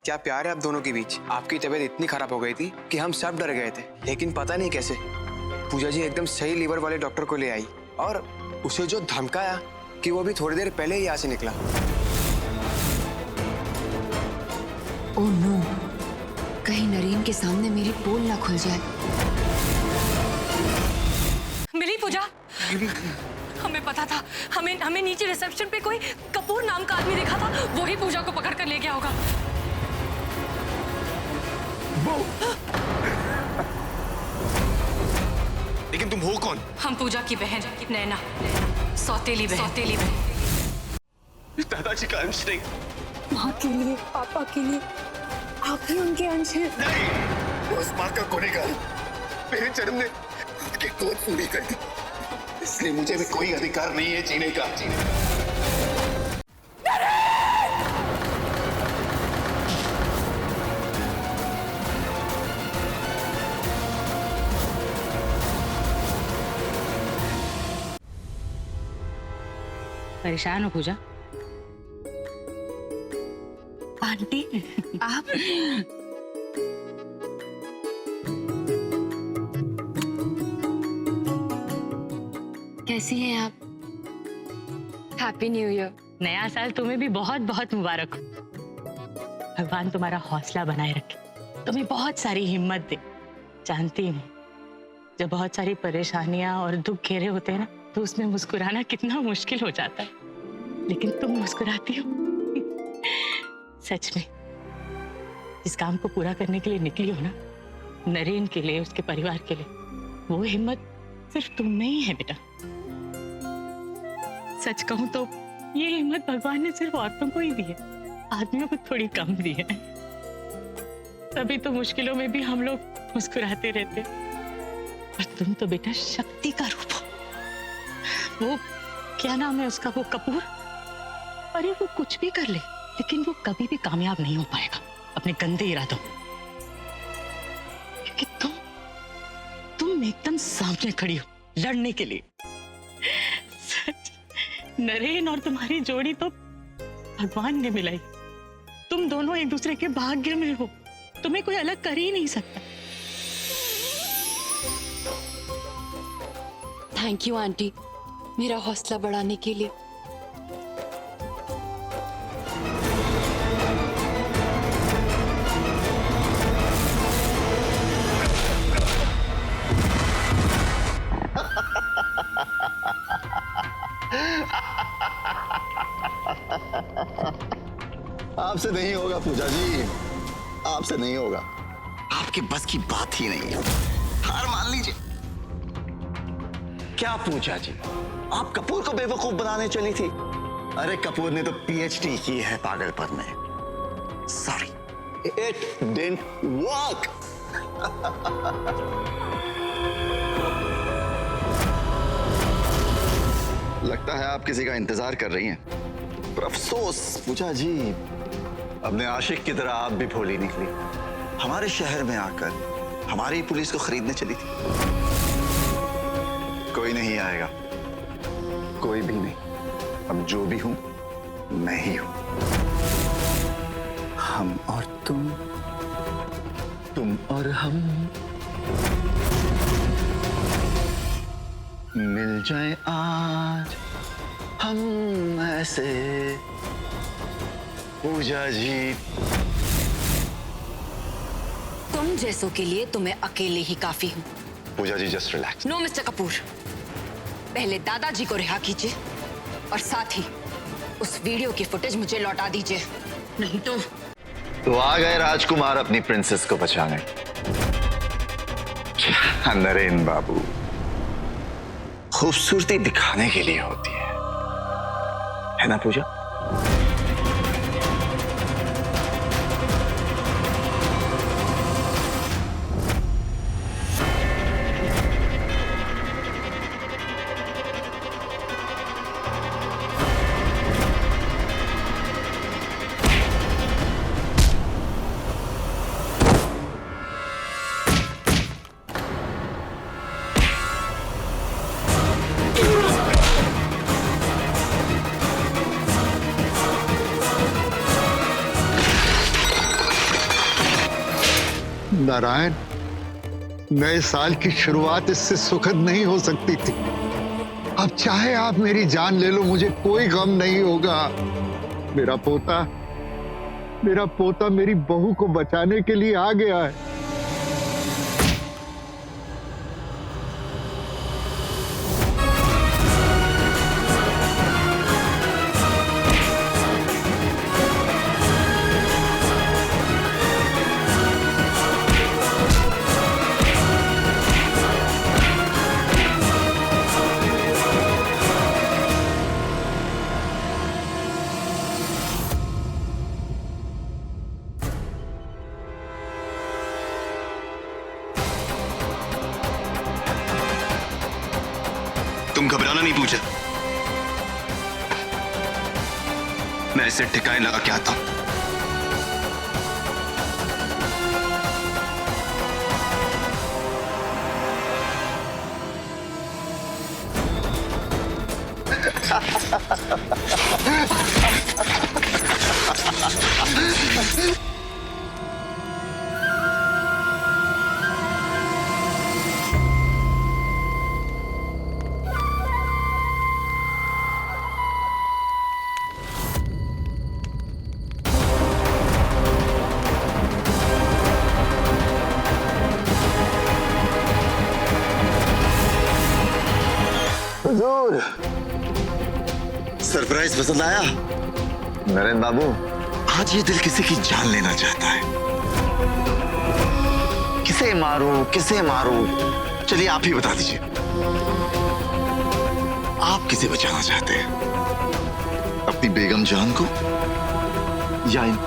क्या प्यार है आप दोनों के बीच? आपकी तबीयत इतनी खराब हो गई थी कि हम सब डर गए थे, लेकिन पता नहीं कैसे पूजा जी एकदम सही लीवर वाले डॉक्टर को ले आई और उसे जो धमकाया कि वो भी थोड़ी देर पहले ही यहाँ से निकला। ओह नो, कहीं नरेन के सामने मेरी पोल ना खुल जाए। मिली पूजा? हमें पता था, हमें नीचे रिसेप्शन पे कोई कपूर नाम का आदमी देखा था, वही पूजा को पकड़ कर ले गया होगा। लेकिन तुम हो कौन? हम पूजा की बहन नैना, सौतेली बहन। दादाजी का अंश नहीं। माँ के लिए, पापा के लिए आप ही उनके अंश हैं। नहीं, उस माँ का गुनहगार मेरे जन्म ने उसकी गोद पूरी कर दी, इसलिए मुझे भी कोई अधिकार नहीं है जीने का। परेशान हो पूजा? आंटी आप कैसी हैं आप? Happy new year. नया साल तुम्हें भी बहुत बहुत मुबारक हो। भगवान तुम्हारा हौसला बनाए रखे, तुम्हें बहुत सारी हिम्मत दे। जानती हूँ जब बहुत सारी परेशानियां और दुख घेरे होते हैं ना, तो उसमें मुस्कुराना कितना मुश्किल हो जाता है, लेकिन तुम मुस्कुराती हो। सच में जिस काम को पूरा करने के लिए निकली हो ना, नरेन के लिए, उसके परिवार के लिए, वो हिम्मत सिर्फ तुम में ही है बेटा। सच कहूं तो ये हिम्मत भगवान ने सिर्फ औरतों को ही दी है, आदमियों को थोड़ी कम दी है। तभी तो मुश्किलों में भी हम लोग मुस्कुराते रहते। और तुम तो बेटा शक्ति का रूप हो। वो क्या नाम है उसका, वो कपूर, अरे वो कुछ भी कर ले, लेकिन वो कभी भी कामयाब नहीं हो पाएगा अपने गंदे इरादों, क्योंकि तुम एकदम सामने खड़ी हो लड़ने के लिए। सच, नरेन और तुम्हारी जोड़ी तो भगवान ने मिलाई। तुम दोनों एक दूसरे के भाग्य में हो, तुम्हें कोई अलग कर ही नहीं सकता। थैंक यू आंटी, मेरा हौसला बढ़ाने के लिए। आपसे नहीं होगा पूजा जी, आपसे नहीं होगा। आपके बस की बात ही नहीं है, हार मान लीजिए। क्या पूजा जी, आप कपूर को बेवकूफ बनाने चली थी? अरे कपूर ने तो पीएचडी की है पागलपन में। Sorry, it didn't work. लगता है आप किसी का इंतजार कर रही हैं। पर अफसोस पूजा जी, अपने आशिक की तरह आप भी भोली निकली। हमारे शहर में आकर हमारी पुलिस को खरीदने चली थी। कोई नहीं आएगा, कोई भी नहीं। अब जो भी हूं मैं ही हूं। हम और तुम और हम मिल जाए आज हम ऐसे। पूजा जी, तुम जैसों के लिए तो मैं अकेले ही काफी हूँ। Puja ji just relax. No mister Kapoor, पहले दादाजी को रिहा कीजिए और साथ ही उस वीडियो की फुटेज मुझे लौटा दीजिए, नहीं तो आ गए राजकुमार अपनी प्रिंसेस को बचाने। क्या नरेन बाबू, खूबसूरती दिखाने के लिए होती है ना पूजा? नारायण, नए साल की शुरुआत इससे सुखद नहीं हो सकती थी। अब चाहे आप मेरी जान ले लो, मुझे कोई गम नहीं होगा। मेरा पोता मेरी बहू को बचाने के लिए आ गया है। तुम घबराना नहीं पूछा, मैं इसे ठिकाने लगा के आता हूं। हुजूर, सरप्राइज पसंद आया? नरेंद्र बाबू, आज ये दिल किसी की जान लेना चाहता है। किसे मारूं? चलिए आप ही बता दीजिए, आप किसे बचाना चाहते हैं? अपनी बेगम जान को या इन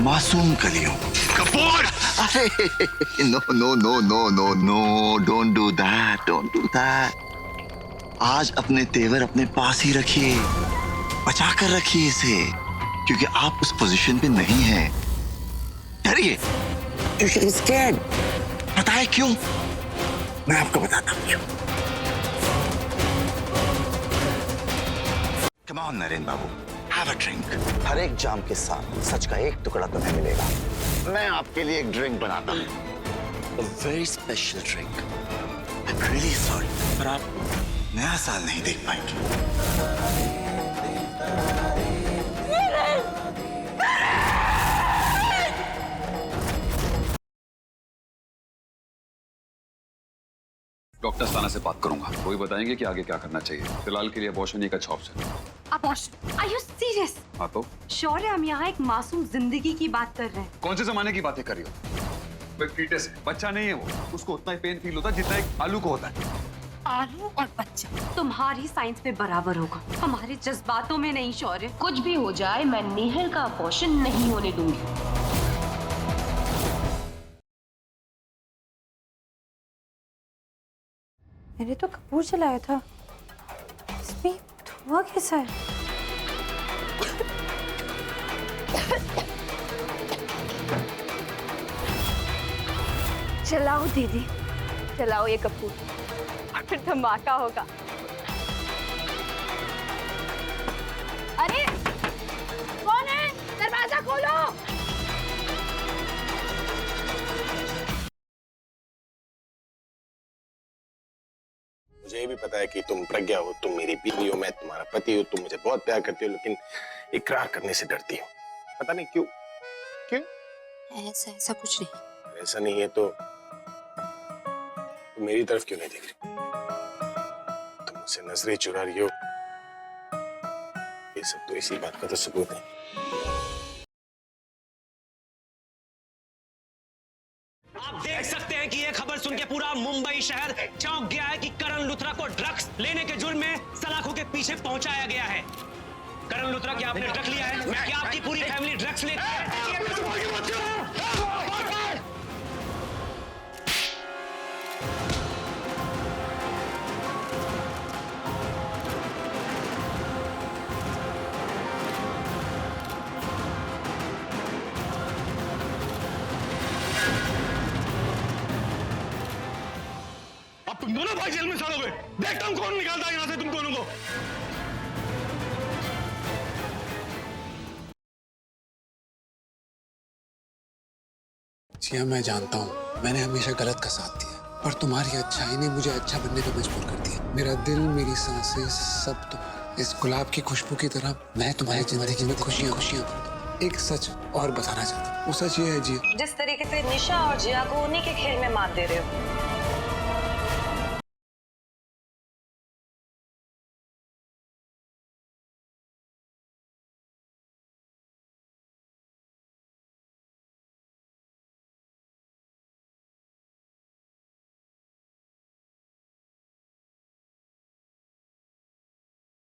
मासूम कलियों? Kapoor! No no no no no no, don't do that. आज अपने तेवर अपने पास ही रखिए, बचा कर रखिए इसे, क्योंकि आप उस पोजीशन पे नहीं हैं। डरिए, you should be scared। पता है क्यों? मैं आपको बताता हूँ क्यों। Come on Narendra Babu, have a drink। हर एक जाम के साथ सच का एक टुकड़ा तुम्हें मिलेगा। मैं आपके लिए एक ड्रिंक बनाता हूँ, a very special drink। I'm really sorry, पर आप नया साल नहीं देख पाएंगे। डॉक्टर साना से बात करूंगा, वही बताएंगे कि आगे क्या करना चाहिए। फिलहाल के लिए अबॉर्शन एक अच्छा ऑप्शन है। अबॉर्शन? Are you serious? हाँ तो श्योर है हम यहाँ एक मासूम जिंदगी की बात कर रहे हैं? कौन से जमाने की बातें कर रही हो? वो एक फीटस है, बच्चा नहीं है वो। उसको उतना ही पेन फील होता है जितना एक आलू को होता है। आलू और बच्चा तुम्हारी साइंस पे बराबर होगा, हमारे जज्बातों में नहीं शौर्य। कुछ भी हो जाए, मैं नेहल का अबॉर्शन नहीं होने दूंगी। मैंने तो कपूर जलाया था, इसमें धुआं कैसा है? चलाओ दीदी, चलाओ ये कपूर, और फिर धमाका होगा। अरे कौन है? दरवाजा खोलो। मुझे ये भी पता है कि तुम प्रज्ञा हो, तुम मेरी बीवी हो, मैं तुम्हारा पति हूँ, तुम मुझे बहुत प्यार करती हो, लेकिन इकरार करने से डरती हो। पता नहीं क्यों? ऐसा कुछ नहीं। ऐसा नहीं है तो तुम मेरी तरफ क्यों नहीं देख रही? तुम मुझसे नजरें चुरा रही हो, ये सब तो इसी बात का तो सबूत है। आप देख सकते हैं कि ये खबर सुन के पूरा मुंबई शहर चौंक गया है कि करण लुथरा को ड्रग्स लेने के जुर्म में सलाखों के पीछे पहुंचाया गया है। करण लुथरा, क्या आपने ड्रग लिया है? क्या आपकी पूरी फैमिली ड्रग्स लेती है? अब तुम दोनों भाई जेल में सड़ोगे। देखता हूं कौन निकालता है यहां से तुम दोनों को। जिया, मैं जानता हूँ मैंने हमेशा गलत का साथ दिया, पर तुम्हारी अच्छाई ने मुझे अच्छा बनने पर मजबूर कर दिया। मेरा दिल, मेरी सांसें, सब तुम्हारा। इस गुलाब की खुशबू की तरह मैं तुम्हारी जिंदगी में खुशियाँ खुशियाँ भर दूं। एक सच और बताना चाहता हूँ, वो सच ये है जिया, जिस तरीके से निशा और जिया को उन्हीं के खेल में मात दे रहे हो,